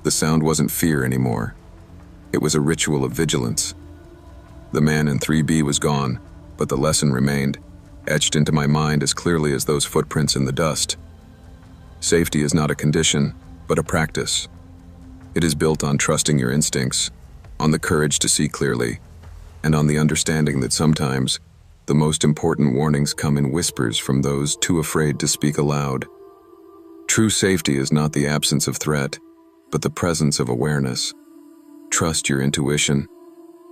The sound wasn't fear anymore. It was a ritual of vigilance. The man in 3B was gone, but the lesson remained, etched into my mind as clearly as those footprints in the dust. Safety is not a condition, but a practice. It is built on trusting your instincts, on the courage to see clearly, and on the understanding that sometimes the most important warnings come in whispers from those too afraid to speak aloud. True safety is not the absence of threat, but the presence of awareness. Trust your intuition.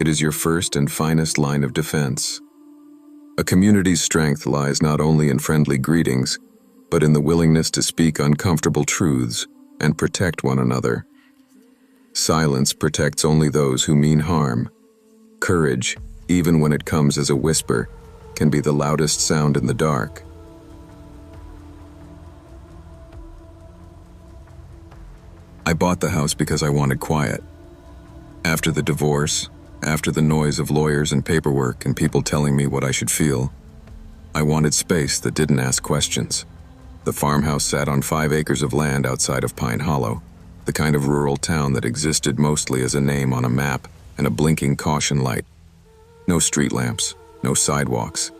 It is your first and finest line of defense. A community's strength lies not only in friendly greetings, but in the willingness to speak uncomfortable truths and protect one another. Silence protects only those who mean harm. Courage, even when it comes as a whisper, can be the loudest sound in the dark. I bought the house because I wanted quiet. After the divorce, after the noise of lawyers and paperwork and people telling me what I should feel, I wanted space that didn't ask questions. The farmhouse sat on 5 acres of land outside of Pine Hollow, the kind of rural town that existed mostly as a name on a map and a blinking caution light. No street lamps, no sidewalks,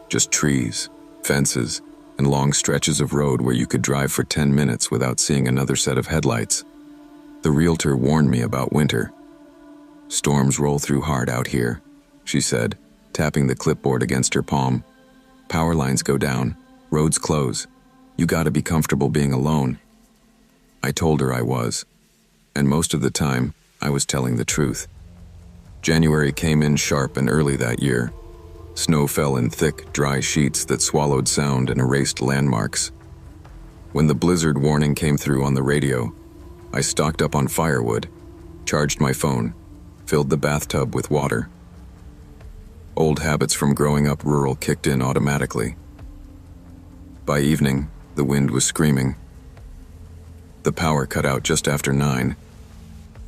Just trees, fences, and long stretches of road where you could drive for 10 minutes without seeing another set of headlights. The realtor warned me about winter. "Storms roll through hard out here," she said, tapping the clipboard against her palm. "Power lines go down, roads close. You gotta be comfortable being alone." I told her I was, and most of the time, I was telling the truth. January came in sharp and early that year. Snow fell in thick, dry sheets that swallowed sound and erased landmarks. When the blizzard warning came through on the radio, I stocked up on firewood, charged my phone, filled the bathtub with water. Old habits from growing up rural kicked in automatically. By evening, the wind was screaming. The power cut out just after 9.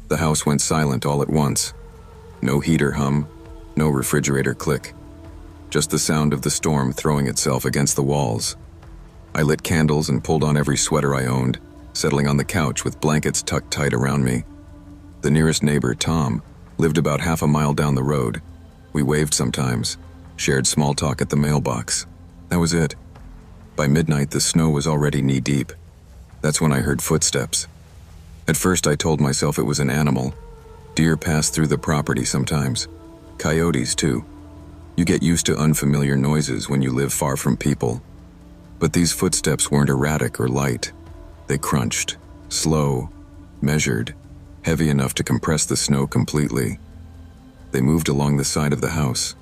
The house went silent all at once. No heater hum, no refrigerator click. Just the sound of the storm throwing itself against the walls. I lit candles and pulled on every sweater I owned, settling on the couch with blankets tucked tight around me. The nearest neighbor, Tom, lived about half a mile down the road. We waved sometimes, shared small talk at the mailbox. That was it. By midnight, the snow was already knee-deep. That's when I heard footsteps. At first, I told myself it was an animal. Deer pass through the property sometimes. Coyotes, too. You get used to unfamiliar noises when you live far from people. But these footsteps weren't erratic or light. They crunched, slow, measured, heavy enough to compress the snow completely. They moved along the side of the house.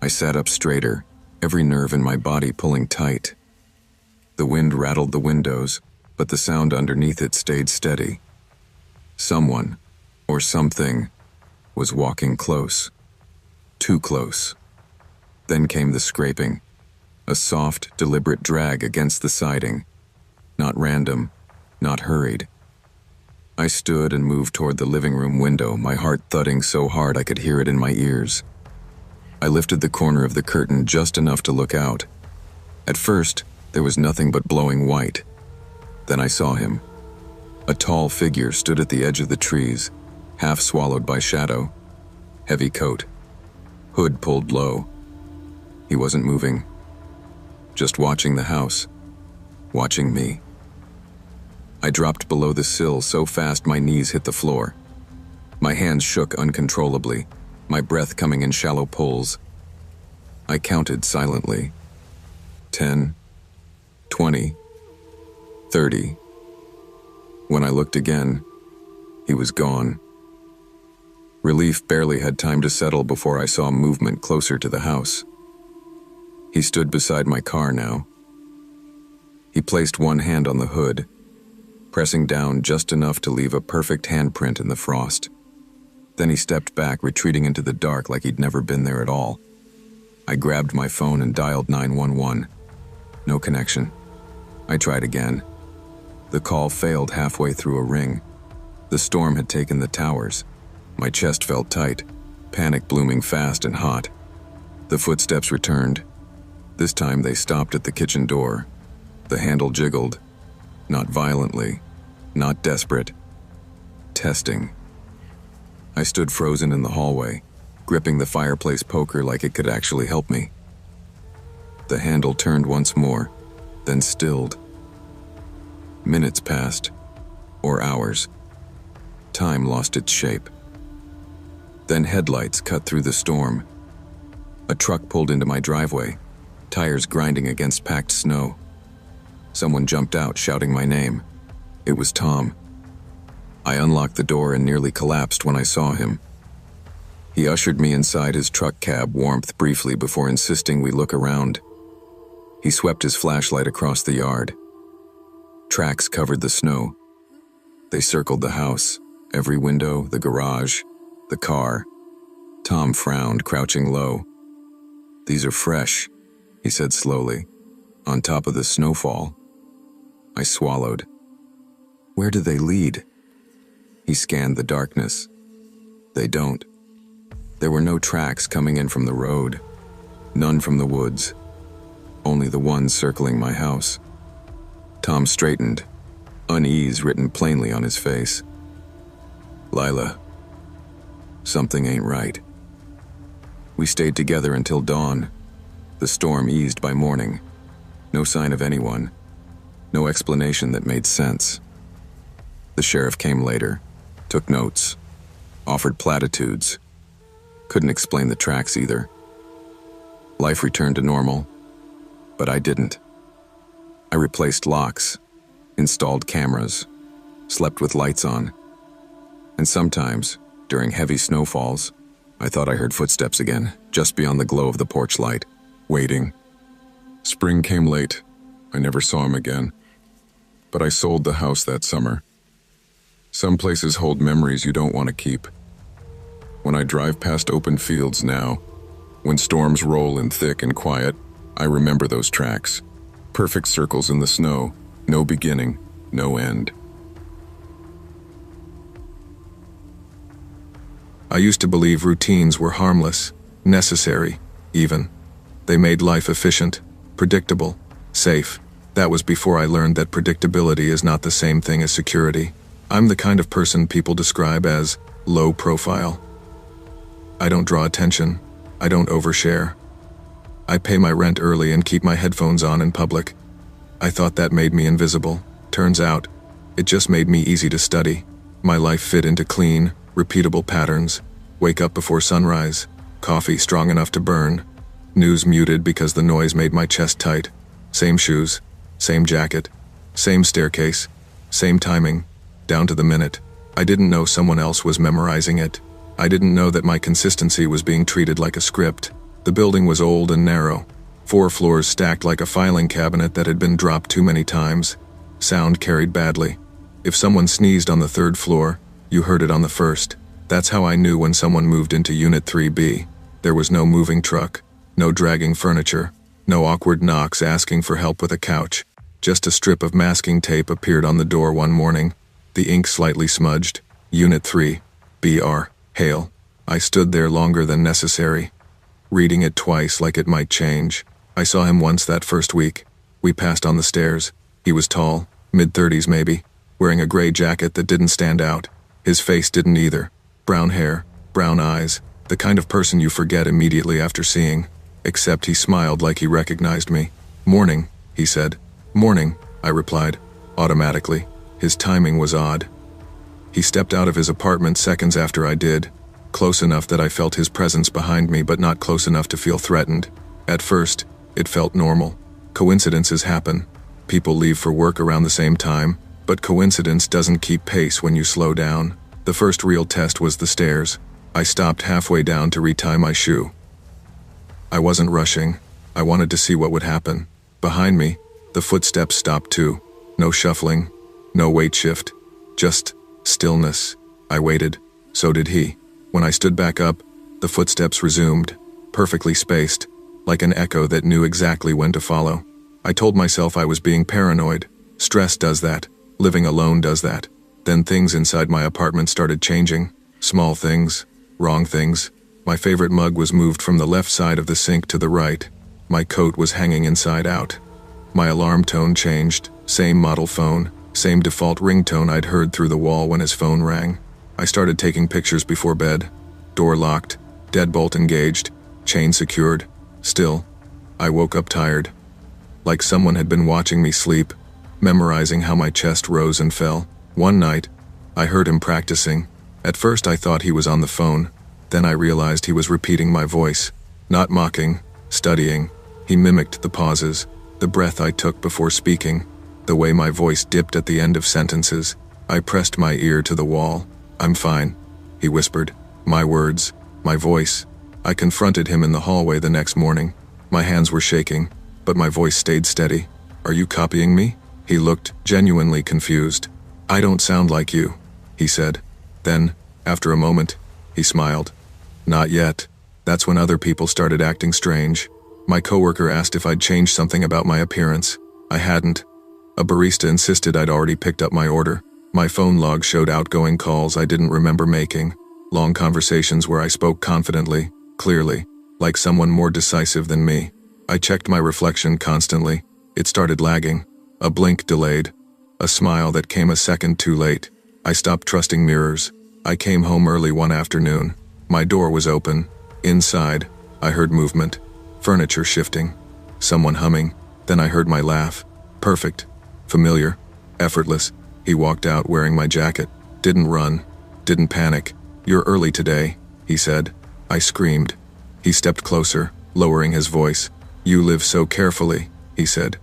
I sat up straighter, every nerve in my body pulling tight. The wind rattled the windows, but the sound underneath it stayed steady. Someone, or something, was walking close. Too close. Then came the scraping, a soft, deliberate drag against the siding. Not random, not hurried. I stood and moved toward the living room window, my heart thudding so hard I could hear it in my ears. I lifted the corner of the curtain just enough to look out. At first, there was nothing but blowing white. Then I saw him. A tall figure stood at the edge of the trees, half swallowed by shadow. Heavy coat. Hood pulled low. He wasn't moving. Just watching the house. Watching me. I dropped below the sill so fast my knees hit the floor. My hands shook uncontrollably, my breath coming in shallow pulls. I counted silently. 10, 20, 30. When I looked again, he was gone. Relief barely had time to settle before I saw movement closer to the house. He stood beside my car now. He placed one hand on the hood, pressing down just enough to leave a perfect handprint in the frost. Then he stepped back, retreating into the dark like he'd never been there at all. I grabbed my phone and dialed 911. No connection. I tried again. The call failed halfway through a ring. The storm had taken the towers. My chest felt tight, panic blooming fast and hot. The footsteps returned. This time they stopped at the kitchen door. The handle jiggled. Not violently, not desperate. Testing. I stood frozen in the hallway, gripping the fireplace poker like it could actually help me. The handle turned once more, then stilled. Minutes passed, or hours. Time lost its shape. Then headlights cut through the storm. A truck pulled into my driveway, tires grinding against packed snow. Someone jumped out, shouting my name. It was Tom. I unlocked the door and nearly collapsed when I saw him. He ushered me inside his truck cab, warmth briefly before insisting we look around. He swept his flashlight across the yard. Tracks covered the snow. They circled the house, every window, the garage, the car. Tom frowned, crouching low. "These are fresh," he said slowly, "on top of the snowfall." I swallowed. "Where do they lead?" He scanned the darkness. They don't. There were no tracks coming in from the road, none from the woods, only the ones circling my house. Tom straightened, unease written plainly on his face. "Lila, something ain't right." We stayed together until dawn. The storm eased by morning. No sign of anyone. No explanation that made sense. The sheriff came later, took notes, offered platitudes. Couldn't explain the tracks either. Life returned to normal, but I didn't. I replaced locks, installed cameras, slept with lights on. And sometimes, during heavy snowfalls, I thought I heard footsteps again, just beyond the glow of the porch light, waiting. Spring came late. I never saw him again. But I sold the house that summer. Some places hold memories you don't want to keep. When I drive past open fields now, when storms roll in thick and quiet, I remember those tracks. Perfect circles in the snow, no beginning, no end. I used to believe routines were harmless, necessary, even. They made life efficient, predictable, safe. That was before I learned that predictability is not the same thing as security. I'm the kind of person people describe as low profile. I don't draw attention. I don't overshare. I pay my rent early and keep my headphones on in public. I thought that made me invisible. Turns out, it just made me easy to study. My life fit into clean, repeatable patterns. Wake up before sunrise. Coffee strong enough to burn. News muted because the noise made my chest tight. Same shoes, same jacket, same staircase, same timing, down to the minute. I didn't know someone else was memorizing it. I didn't know that my consistency was being treated like a script. The building was old and narrow. 4 floors stacked like a filing cabinet that had been dropped too many times. Sound carried badly. If someone sneezed on the 3rd floor, you heard it on the 1st. That's how I knew when someone moved into Unit 3B. There was no moving truck, no dragging furniture, no awkward knocks asking for help with a couch. Just a strip of masking tape appeared on the door one morning, the ink slightly smudged. Unit 3, BR, Hale. I stood there longer than necessary, reading it twice like it might change. I saw him once that first week. We passed on the stairs. He was tall, mid-30s maybe, wearing a gray jacket that didn't stand out. His face didn't either. Brown hair, brown eyes, the kind of person you forget immediately after seeing. Except he smiled like he recognized me. "Morning," he said. "Morning," I replied, automatically. His timing was odd. He stepped out of his apartment seconds after I did, close enough that I felt his presence behind me but not close enough to feel threatened. At first, it felt normal. Coincidences happen. People leave for work around the same time, but coincidence doesn't keep pace when you slow down. The first real test was the stairs. I stopped halfway down to retie my shoe. I wasn't rushing. I wanted to see what would happen. Behind me, the footsteps stopped too. No shuffling, no weight shift, just stillness. I waited. So did he. When I stood back up, the footsteps resumed, perfectly spaced, like an echo that knew exactly when to follow. I told myself I was being paranoid. Stress does that. Living alone does that. Then things inside my apartment started changing. Small things, wrong things. My favorite mug was moved from the left side of the sink to the right. My coat was hanging inside out. My alarm tone changed. Same model phone, same default ringtone I'd heard through the wall when his phone rang. I started taking pictures before bed. Door locked, deadbolt engaged, chain secured. Still, I woke up tired. Like someone had been watching me sleep, memorizing how my chest rose and fell. One night, I heard him practicing. At first I thought he was on the phone. Then I realized he was repeating my voice. Not mocking, studying. He mimicked the pauses, the breath I took before speaking, the way my voice dipped at the end of sentences. I pressed my ear to the wall. "I'm fine," he whispered. My words, my voice. I confronted him in the hallway the next morning. My hands were shaking, but my voice stayed steady. "Are you copying me?" He looked genuinely confused. "I don't sound like you," he said. Then, after a moment, he smiled. "Not yet." That's when other people started acting strange. My coworker asked if I'd changed something about my appearance. I hadn't. A barista insisted I'd already picked up my order. My phone log showed outgoing calls I didn't remember making. Long conversations where I spoke confidently, clearly, like someone more decisive than me. I checked my reflection constantly. It started lagging. A blink delayed. A smile that came a second too late. I stopped trusting mirrors. I came home early one afternoon. My door was open. Inside, I heard movement. furniture shifting, someone humming. Then I heard my laugh. Perfect, familiar, effortless. He walked out wearing my jacket. Didn't run, didn't panic. "You're early today," he said. I screamed. He stepped closer, lowering his voice. "You live so carefully," he said.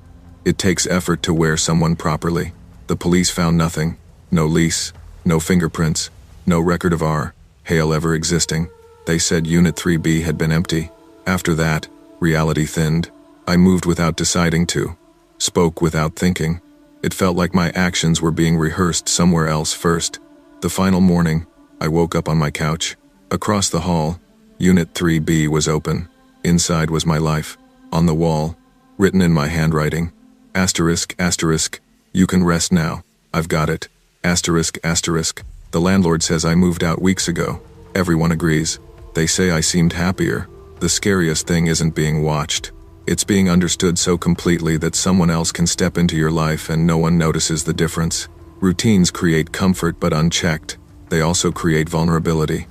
"It takes effort to wear someone properly." The police found nothing. No lease, no fingerprints, no record of our Hale ever existing. They said Unit 3B had been empty. After that, reality thinned. I moved without deciding to, spoke without thinking. It felt like my actions were being rehearsed somewhere else first. The final morning, I woke up on my couch. Across the hall, Unit 3B was open. Inside was my life. On the wall, written in my handwriting, asterisk, asterisk, "You can rest now. I've got it. Asterisk, asterisk. The landlord says I moved out weeks ago. Everyone agrees. They say I seemed happier. The scariest thing isn't being watched. It's being understood so completely that someone else can step into your life and no one notices the difference. Routines create comfort but unchecked. They also create vulnerability.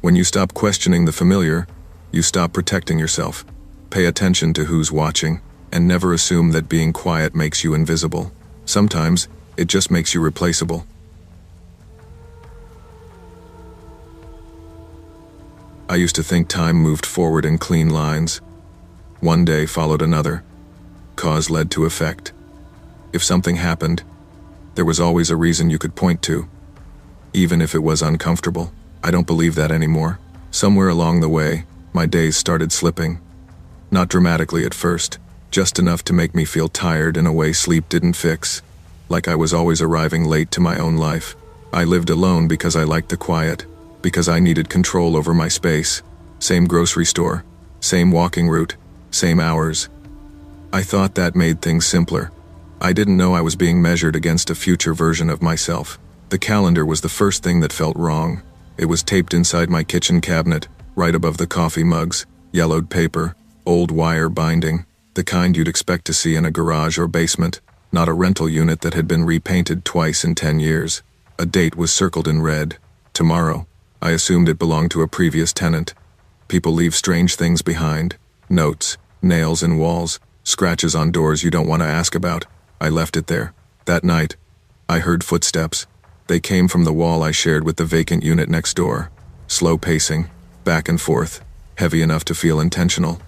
When you stop questioning the familiar, you stop protecting yourself. Pay attention to who's watching, and never assume that being quiet makes you invisible. Sometimes, it just makes you replaceable. I used to think time moved forward in clean lines. One day followed another. Cause led to effect. If something happened, there was always a reason you could point to, even if it was uncomfortable. I don't believe that anymore. Somewhere along the way, my days started slipping. Not dramatically at first, just enough to make me feel tired in a way sleep didn't fix. Like I was always arriving late to my own life. I lived alone because I liked the quiet, because I needed control over my space. Same grocery store, same walking route, same hours. I thought that made things simpler. I didn't know I was being measured against a future version of myself. The calendar was the first thing that felt wrong. It was taped inside my kitchen cabinet, right above the coffee mugs, yellowed paper, old wire binding, the kind you'd expect to see in a garage or basement, not a rental unit that had been repainted twice in 10 years. A date was circled in red. Tomorrow. I assumed it belonged to a previous tenant. People leave strange things behind. Notes, nails in walls, scratches on doors you don't want to ask about. I left it there. That night, I heard footsteps. They came from the wall I shared with the vacant unit next door. Slow pacing, back and forth, heavy enough to feel intentional.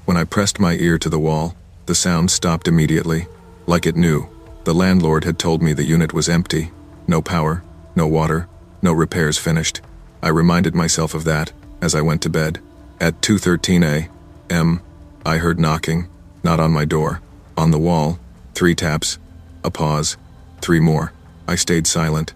When I pressed my ear to the wall, the sound stopped immediately. Like it knew. The landlord had told me the unit was empty. No power, no water, no repairs finished. I reminded myself of that as I went to bed. At 2:13 a.m., I heard knocking, not on my door. On the wall, 3 taps, a pause, 3 more. I stayed silent.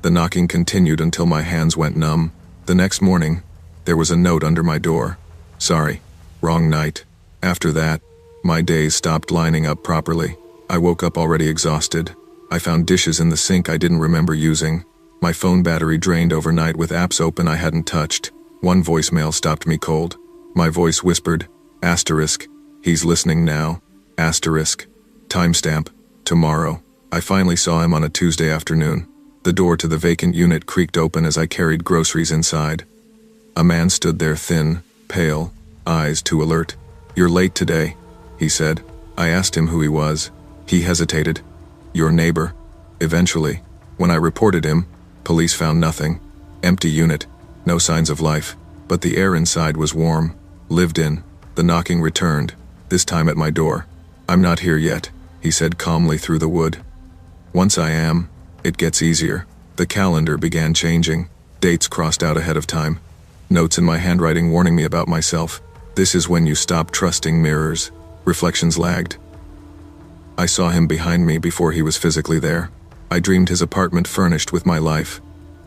The knocking continued until my hands went numb. The next morning, there was a note under my door. "Sorry, wrong night." After that, my days stopped lining up properly. I woke up already exhausted. I found dishes in the sink I didn't remember using. My phone battery drained overnight with apps open I hadn't touched. One voicemail stopped me cold. My voice whispered, asterisk, "He's listening now, asterisk, timestamp, tomorrow." I finally saw him on a Tuesday afternoon. The door to the vacant unit creaked open as I carried groceries inside. A man stood there, thin, pale, eyes too alert. "You're late today," he said. I asked him who he was. He hesitated. "Your neighbor." Eventually, when I reported him, police found nothing. Empty unit, no signs of life, but the air inside was warm, lived in. The knocking returned, this time at my door. "I'm not here yet," he said calmly through the wood. "Once I am, it gets easier." The calendar began changing. Dates crossed out ahead of time. Notes in my handwriting warning me about myself. This is when you stop trusting mirrors. Reflections lagged. I saw him behind me before he was physically there. I dreamed his apartment furnished with my life.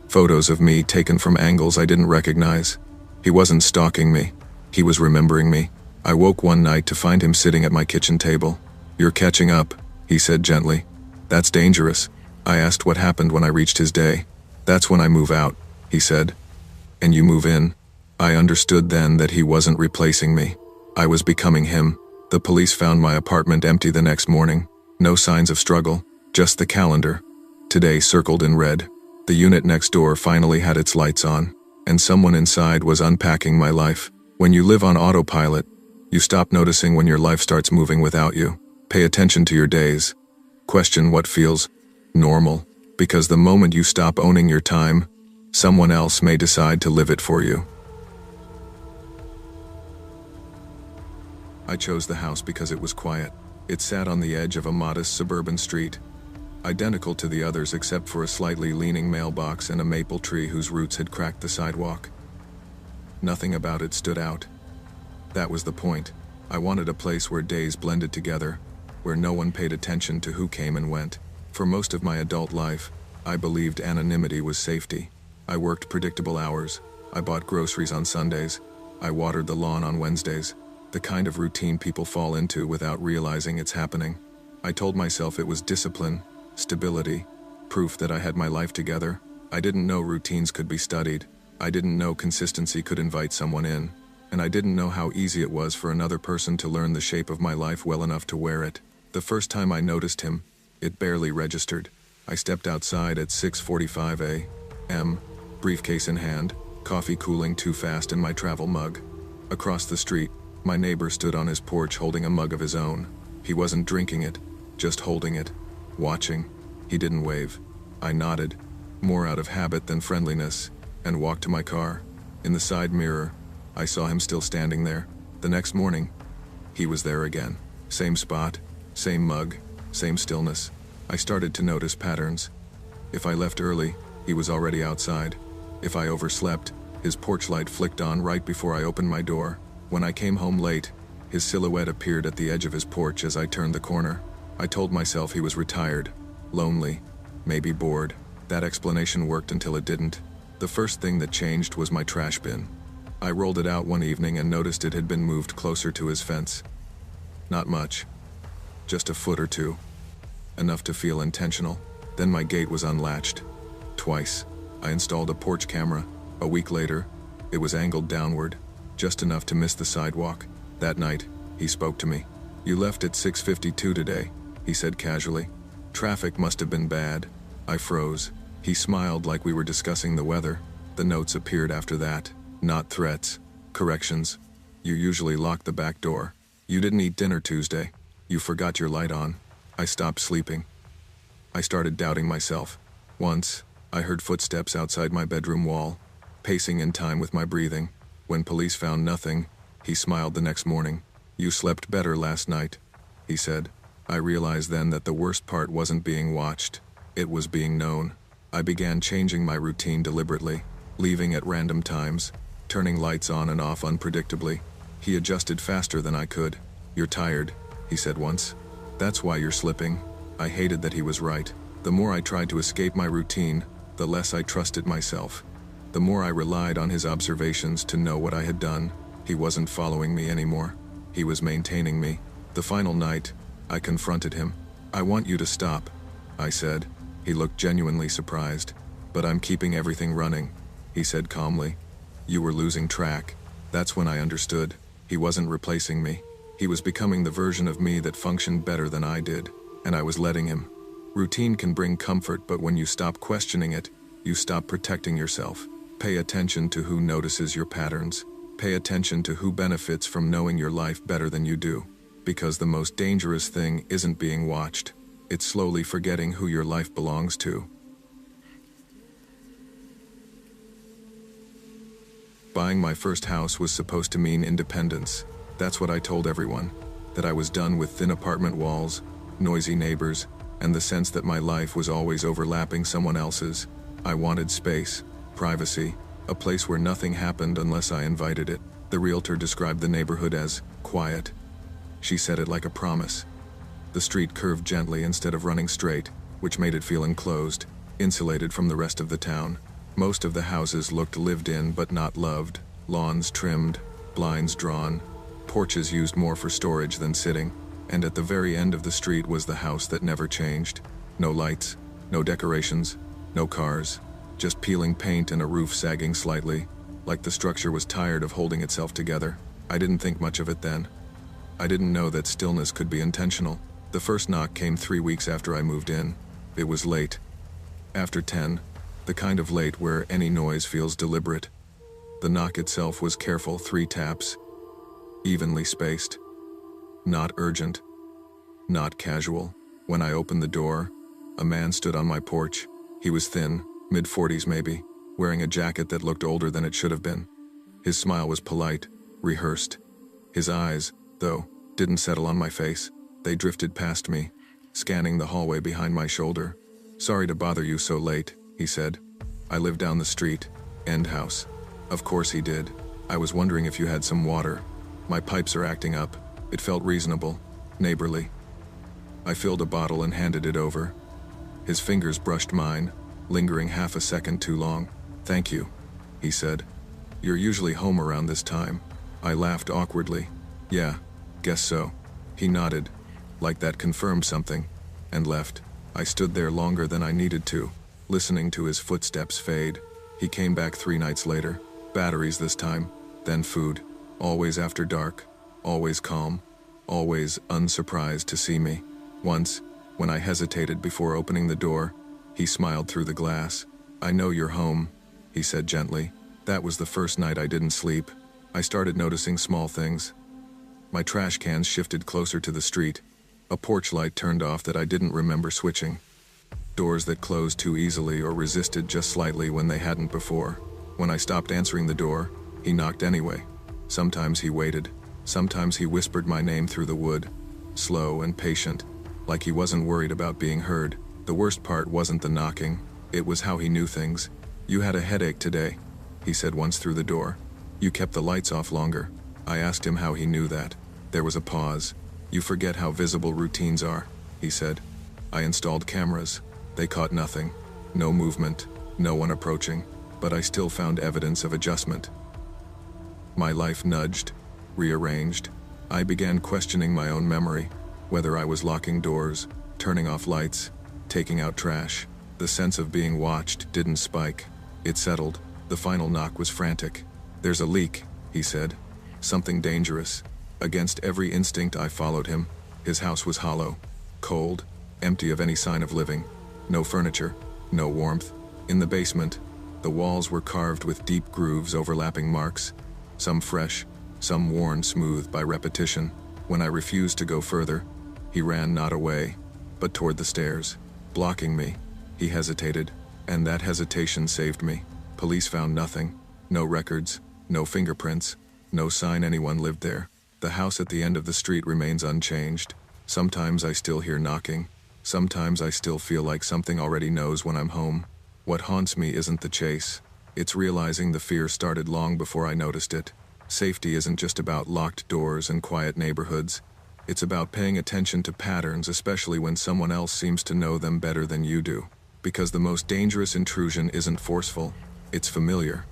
Photos of me taken from angles I didn't recognize. He wasn't stalking me. He was remembering me. I woke one night to find him sitting at my kitchen table. "You're catching up," he said gently. "That's dangerous." I asked what happened when I reached his day. "That's when I move out," he said. "And you move in." I understood then that he wasn't replacing me. I was becoming him. The police found my apartment empty the next morning. No signs of struggle, just the calendar. Today circled in red. The unit next door finally had its lights on, and someone inside was unpacking my life. When you live on autopilot, You stop noticing when your life starts moving without you. Pay attention to your days. Question what feels normal, because the moment you stop owning your time, someone else may decide to live it for you. I chose the house because it was quiet. It sat on the edge of a modest suburban street, identical to the others except for a slightly leaning mailbox and a maple tree whose roots had cracked the sidewalk. Nothing about it stood out. That was the point. I wanted a place where days blended together, where no one paid attention to who came and went. For most of my adult life, I believed anonymity was safety. I worked predictable hours. I bought groceries on Sundays. I watered the lawn on Wednesdays. The kind of routine people fall into without realizing it's happening. I told myself it was discipline, stability, proof that I had my life together. I didn't know routines could be studied. I didn't know consistency could invite someone in. And I didn't know how easy it was for another person to learn the shape of my life well enough to wear it. The first time I noticed him, it barely registered. I stepped outside at 6:45 a.m., briefcase in hand, coffee cooling too fast in my travel mug. Across the street, my neighbor stood on his porch holding a mug of his own. He wasn't drinking it, just holding it, watching. He didn't wave. I nodded, more out of habit than friendliness, and walked to my car. In the side mirror, I saw him still standing there. The next morning, he was there again. Same spot, same mug, same stillness. I started to notice patterns. If I left early, he was already outside. If I overslept, his porch light flicked on right before I opened my door. When I came home late, his silhouette appeared at the edge of his porch as I turned the corner. I told myself he was retired, lonely, maybe bored. That explanation worked until it didn't. The first thing that changed was my trash bin. I rolled it out one evening and noticed it had been moved closer to his fence. Not much, just a foot or two. Enough to feel intentional. Then my gate was unlatched. Twice. I installed a porch camera. A week later, it was angled downward, just enough to miss the sidewalk. That night, he spoke to me. "You left at 6:52 today," he said casually. "Traffic must have been bad." I froze. He smiled like we were discussing the weather. The notes appeared after that. Not threats. Corrections. "You usually lock the back door. You didn't eat dinner Tuesday. You forgot your light on." I stopped sleeping. I started doubting myself. Once, I heard footsteps outside my bedroom wall, pacing in time with my breathing. When police found nothing, he smiled the next morning. "You slept better last night," he said. I realized then that the worst part wasn't being watched. It was being known. I began changing my routine deliberately, leaving at random times, turning lights on and off unpredictably. He adjusted faster than I could. "You're tired," he said once. "That's why you're slipping." I hated that he was right. The more I tried to escape my routine, the less I trusted myself. The more I relied on his observations to know what I had done. He wasn't following me anymore. He was maintaining me. The final night, I confronted him. "I want you to stop," I said. He looked genuinely surprised. "But I'm keeping everything running," he said calmly. "You were losing track." That's when I understood. He wasn't replacing me. He was becoming the version of me that functioned better than I did, and I was letting him. Routine can bring comfort, but when you stop questioning it, you stop protecting yourself. Pay attention to who notices your patterns. Pay attention to who benefits from knowing your life better than you do. Because the most dangerous thing isn't being watched. It's slowly forgetting who your life belongs to. Buying my first house was supposed to mean independence. That's what I told everyone. That I was done with thin apartment walls, noisy neighbors, and the sense that my life was always overlapping someone else's. I wanted space, privacy, a place where nothing happened unless I invited it. The realtor described the neighborhood as quiet. She said it like a promise. The street curved gently instead of running straight, which made it feel enclosed, insulated from the rest of the town. Most of the houses looked lived in but not loved. Lawns trimmed, blinds drawn, porches used more for storage than sitting. And at the very end of the street was the house that never changed. No lights, no decorations, no cars. Just peeling paint and a roof sagging slightly, like the structure was tired of holding itself together. I didn't think much of it then. I didn't know that stillness could be intentional. The first knock came 3 weeks after I moved in. It was late. After 10, the kind of late where any noise feels deliberate. The knock itself was careful, 3 taps. evenly spaced. Not urgent. Not casual. When I opened the door, a man stood on my porch. He was thin, mid-40s maybe, wearing a jacket that looked older than it should have been. His smile was polite, rehearsed. His eyes, though, didn't settle on my face. They drifted past me, scanning the hallway behind my shoulder. "Sorry to bother you so late," he said. "I live down the street, end house." Of course he did. "I was wondering if you had some water. My pipes are acting up." It felt reasonable, neighborly. I filled a bottle and handed it over. His fingers brushed mine, lingering half a second too long. "Thank you," he said. "You're usually home around this time." I laughed awkwardly. "Yeah, guess so." He nodded, like that confirmed something, and left. I stood there longer than I needed to, listening to his footsteps fade. He came back 3 nights later. Batteries this time, then food. Always after dark, always calm, always unsurprised to see me. Once, when I hesitated before opening the door, he smiled through the glass. "I know you're home," he said gently. That was the first night I didn't sleep. I started noticing small things. My trash cans shifted closer to the street. A porch light turned off that I didn't remember switching. Doors that closed too easily or resisted just slightly when they hadn't before. When I stopped answering the door, he knocked anyway. Sometimes he waited. Sometimes he whispered my name through the wood, slow and patient, like he wasn't worried about being heard. The worst part wasn't the knocking, it was how he knew things. "You had a headache today," he said once through the door. "You kept the lights off longer." I asked him how he knew that. There was a pause. "You forget how visible routines are," he said. I installed cameras. They caught nothing. No movement, no one approaching, but I still found evidence of adjustment. My life nudged, rearranged. I began questioning my own memory, whether I was locking doors, turning off lights, taking out trash. The sense of being watched didn't spike. It settled. The final knock was frantic. "There's a leak," he said. "Something dangerous." Against every instinct I followed him. His house was hollow, cold, empty of any sign of living. No furniture, no warmth. In the basement, the walls were carved with deep grooves overlapping marks, some fresh, some worn smooth by repetition. When I refused to go further, he ran not away, but toward the stairs, blocking me. He hesitated, and that hesitation saved me. Police found nothing. No records, no fingerprints, no sign anyone lived there. The house at the end of the street remains unchanged. Sometimes I still hear knocking. Sometimes I still feel like something already knows when I'm home. What haunts me isn't the chase. It's realizing the fear started long before I noticed it. Safety isn't just about locked doors and quiet neighborhoods. It's about paying attention to patterns, especially when someone else seems to know them better than you do. Because the most dangerous intrusion isn't forceful, it's familiar.